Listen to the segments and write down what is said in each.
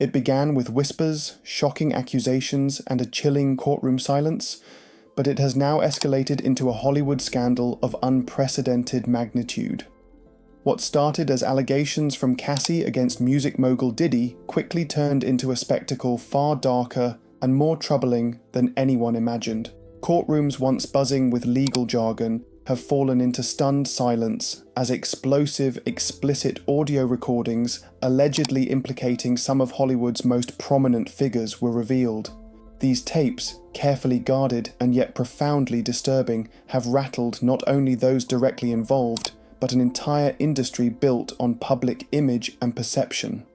It began with whispers, shocking accusations, and a chilling courtroom silence, but it has now escalated into a Hollywood scandal of unprecedented magnitude. What started as allegations from Cassie against music mogul Diddy quickly turned into a spectacle far darker and more troubling than anyone imagined. Courtrooms once buzzing with legal jargon have fallen into stunned silence as explosive, explicit audio recordings allegedly implicating some of Hollywood's most prominent figures were revealed. These tapes, carefully guarded and yet profoundly disturbing, have rattled not only those directly involved, but an entire industry built on public image and perception.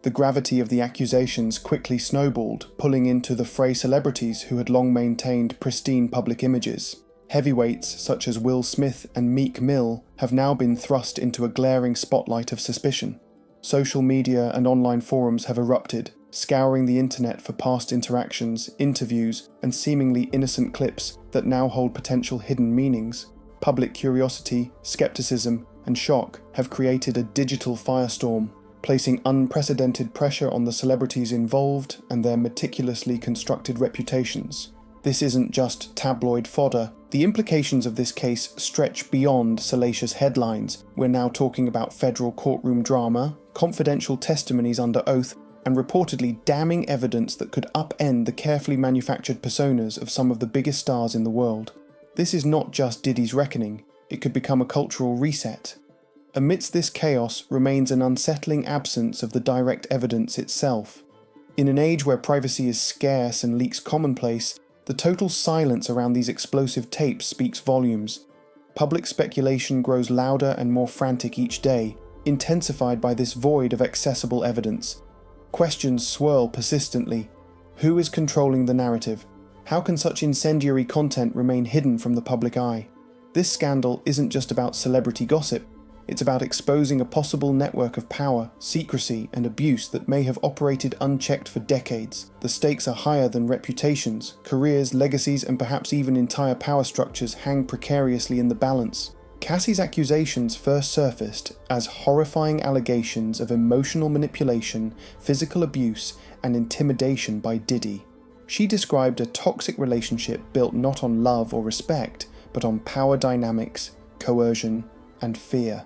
The gravity of the accusations quickly snowballed, pulling into the fray celebrities who had long maintained pristine public images. Heavyweights such as Will Smith and Meek Mill have now been thrust into a glaring spotlight of suspicion. Social media and online forums have erupted, scouring the internet for past interactions, interviews, and seemingly innocent clips that now hold potential hidden meanings. Public curiosity, skepticism, and shock have created a digital firestorm, placing unprecedented pressure on the celebrities involved and their meticulously constructed reputations. This isn't just tabloid fodder. The implications of this case stretch beyond salacious headlines. We're now talking about federal courtroom drama, confidential testimonies under oath, and reportedly damning evidence that could upend the carefully manufactured personas of some of the biggest stars in the world. This is not just Diddy's reckoning, it could become a cultural reset. Amidst this chaos remains an unsettling absence of the direct evidence itself. In an age where privacy is scarce and leaks commonplace, the total silence around these explosive tapes speaks volumes. Public speculation grows louder and more frantic each day, intensified by this void of accessible evidence. Questions swirl persistently. Who is controlling the narrative? How can such incendiary content remain hidden from the public eye? This scandal isn't just about celebrity gossip. It's about exposing a possible network of power, secrecy, and abuse that may have operated unchecked for decades. The stakes are higher than reputations. Careers, legacies, and perhaps even entire power structures hang precariously in the balance. Cassie's accusations first surfaced as horrifying allegations of emotional manipulation, physical abuse, and intimidation by Diddy. She described a toxic relationship built not on love or respect, but on power dynamics, coercion, and fear.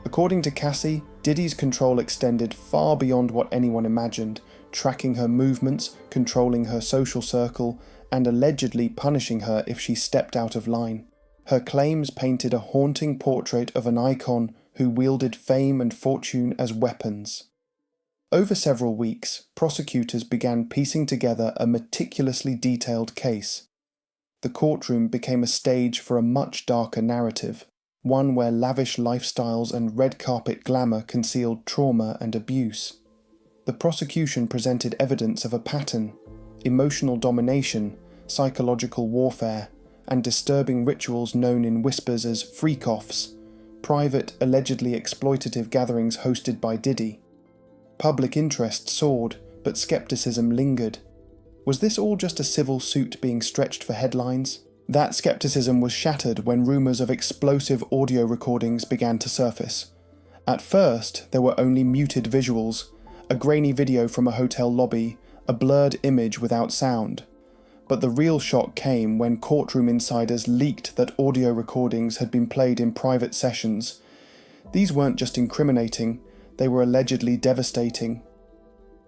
According to Cassie, Diddy's control extended far beyond what anyone imagined, tracking her movements, controlling her social circle, and allegedly punishing her if she stepped out of line. Her claims painted a haunting portrait of an icon who wielded fame and fortune as weapons. Over several weeks, prosecutors began piecing together a meticulously detailed case. The courtroom became a stage for a much darker narrative, one where lavish lifestyles and red carpet glamour concealed trauma and abuse. The prosecution presented evidence of a pattern: emotional domination, psychological warfare, and disturbing rituals known in whispers as freak-offs, private, allegedly exploitative gatherings hosted by Diddy. Public interest soared, but skepticism lingered. Was this all just a civil suit being stretched for headlines? That skepticism was shattered when rumours of explosive audio recordings began to surface. At first, there were only muted visuals, a grainy video from a hotel lobby, a blurred image without sound. But the real shock came when courtroom insiders leaked that audio recordings had been played in private sessions. These weren't just incriminating, they were allegedly devastating.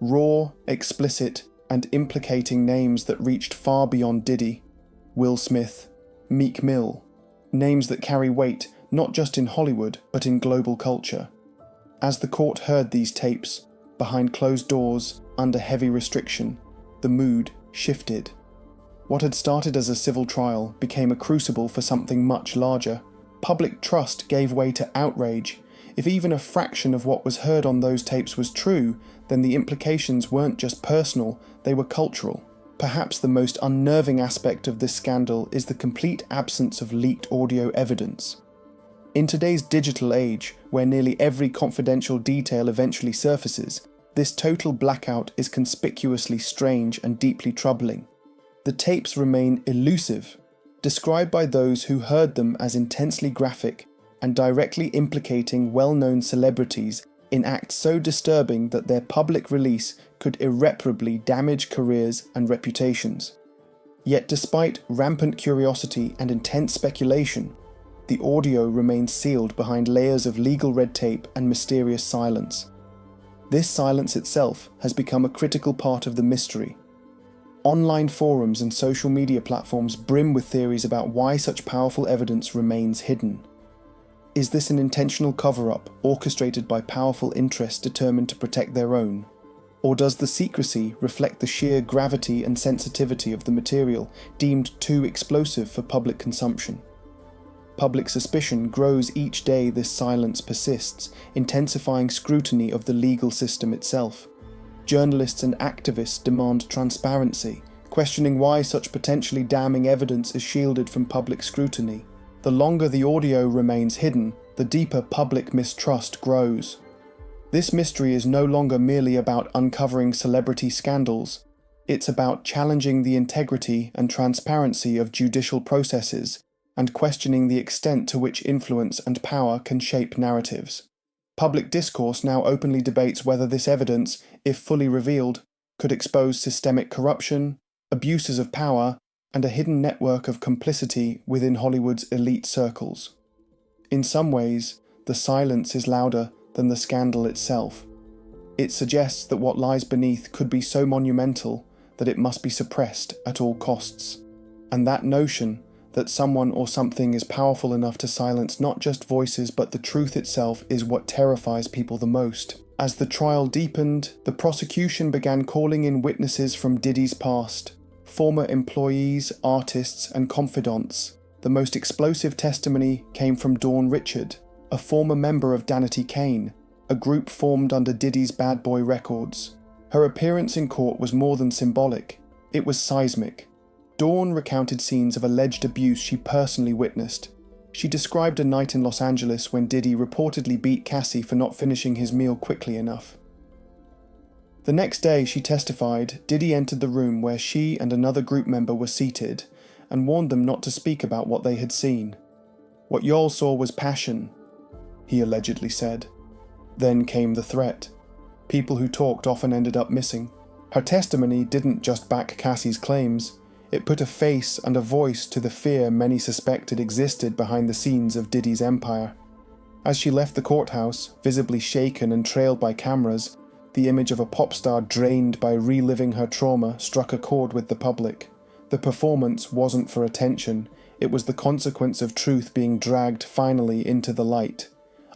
Raw, explicit, and implicating names that reached far beyond Diddy. Will Smith, Meek Mill, names that carry weight not just in Hollywood but in global culture. As the court heard these tapes, behind closed doors, under heavy restriction, the mood shifted. What had started as a civil trial became a crucible for something much larger. Public trust gave way to outrage. If even a fraction of what was heard on those tapes was true, then the implications weren't just personal, they were cultural. Perhaps the most unnerving aspect of this scandal is the complete absence of leaked audio evidence. In today's digital age, where nearly every confidential detail eventually surfaces, this total blackout is conspicuously strange and deeply troubling. The tapes remain elusive, described by those who heard them as intensely graphic and directly implicating well-known celebrities in acts so disturbing that their public release could irreparably damage careers and reputations. Yet despite rampant curiosity and intense speculation, the audio remains sealed behind layers of legal red tape and mysterious silence. This silence itself has become a critical part of the mystery. Online forums and social media platforms brim with theories about why such powerful evidence remains hidden. Is this an intentional cover-up orchestrated by powerful interests determined to protect their own? Or does the secrecy reflect the sheer gravity and sensitivity of the material deemed too explosive for public consumption? Public suspicion grows each day this silence persists, intensifying scrutiny of the legal system itself. Journalists and activists demand transparency, questioning why such potentially damning evidence is shielded from public scrutiny. The longer the audio remains hidden, the deeper public mistrust grows. This mystery is no longer merely about uncovering celebrity scandals. It's about challenging the integrity and transparency of judicial processes and questioning the extent to which influence and power can shape narratives. Public discourse now openly debates whether this evidence, if fully revealed, could expose systemic corruption, abuses of power, and a hidden network of complicity within Hollywood's elite circles. In some ways, the silence is louder than the scandal itself. It suggests that what lies beneath could be so monumental that it must be suppressed at all costs. And that notion that someone or something is powerful enough to silence not just voices but the truth itself is what terrifies people the most. As the trial deepened, the prosecution began calling in witnesses from Diddy's past, former employees, artists, and confidants. The most explosive testimony came from Dawn Richard, a former member of Danity Kane, a group formed under Diddy's Bad Boy Records. Her appearance in court was more than symbolic, it was seismic. Dawn recounted scenes of alleged abuse she personally witnessed. She described a night in Los Angeles when Diddy reportedly beat Cassie for not finishing his meal quickly enough. The next day, she testified, Diddy entered the room where she and another group member were seated and warned them not to speak about what they had seen. "What y'all saw was passion," he allegedly said. Then came the threat. People who talked often ended up missing. Her testimony didn't just back Cassie's claims, it put a face and a voice to the fear many suspected existed behind the scenes of Diddy's empire. As she left the courthouse, visibly shaken and trailed by cameras, the image of a pop star drained by reliving her trauma struck a chord with the public. The performance wasn't for attention, it was the consequence of truth being dragged finally into the light.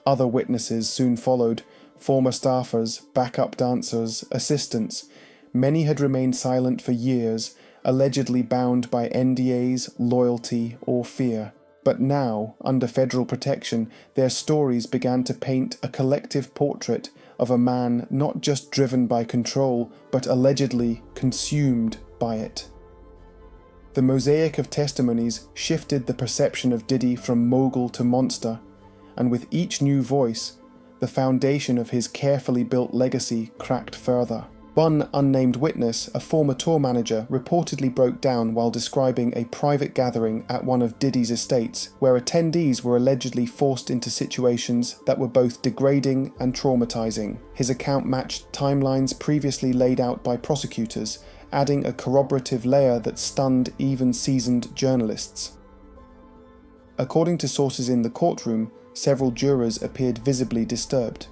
Other witnesses soon followed, former staffers, backup dancers, assistants. Many had remained silent for years, allegedly bound by NDAs, loyalty, or fear. But now, under federal protection, their stories began to paint a collective portrait of a man not just driven by control, but allegedly consumed by it. The mosaic of testimonies shifted the perception of Diddy from mogul to monster, and with each new voice, the foundation of his carefully built legacy cracked further. One unnamed witness, a former tour manager, reportedly broke down while describing a private gathering at one of Diddy's estates, where attendees were allegedly forced into situations that were both degrading and traumatizing. His account matched timelines previously laid out by prosecutors, adding a corroborative layer that stunned even seasoned journalists. According to sources in the courtroom, several jurors appeared visibly disturbed.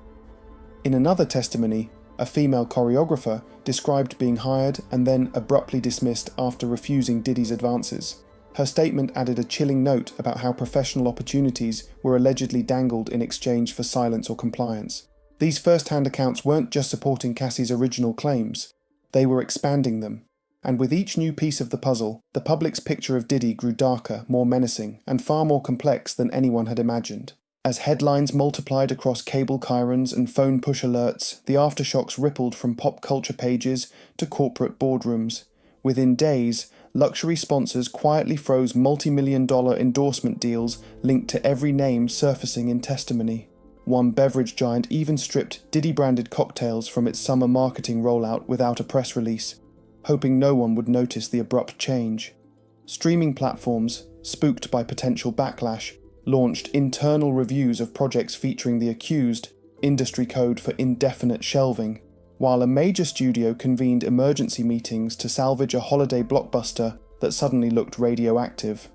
In another testimony, a female choreographer described being hired and then abruptly dismissed after refusing Diddy's advances. Her statement added a chilling note about how professional opportunities were allegedly dangled in exchange for silence or compliance. These first-hand accounts weren't just supporting Cassie's original claims, they were expanding them. And with each new piece of the puzzle, the public's picture of Diddy grew darker, more menacing, and far more complex than anyone had imagined. As headlines multiplied across cable chyrons and phone push alerts, the aftershocks rippled from pop culture pages to corporate boardrooms. Within days, luxury sponsors quietly froze multi-million-dollar endorsement deals linked to every name surfacing in testimony. One beverage giant even stripped Diddy-branded cocktails from its summer marketing rollout without a press release, hoping no one would notice the abrupt change. Streaming platforms, spooked by potential backlash, launched internal reviews of projects featuring the accused, industry code for indefinite shelving. while a major studio convened emergency meetings to salvage a holiday blockbuster that suddenly looked radioactive.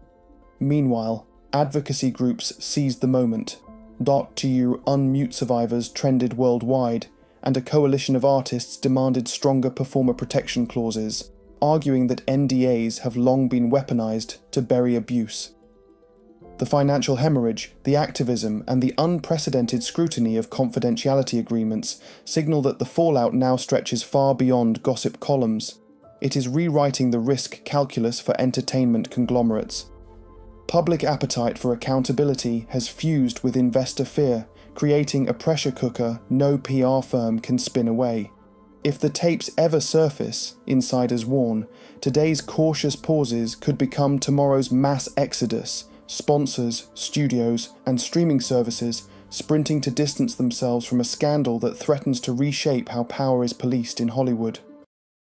Meanwhile, advocacy groups seized the moment. .tu unmute survivors trended worldwide, and a coalition of artists demanded stronger performer protection clauses, arguing that NDAs have long been weaponized to bury abuse. The financial hemorrhage, the activism, and the unprecedented scrutiny of confidentiality agreements signal that the fallout now stretches far beyond gossip columns. It is rewriting the risk calculus for entertainment conglomerates. Public appetite for accountability has fused with investor fear, creating a pressure cooker no PR firm can spin away. If the tapes ever surface, insiders warn, today's cautious pauses could become tomorrow's mass exodus, sponsors, studios, and streaming services sprinting to distance themselves from a scandal that threatens to reshape how power is policed in Hollywood.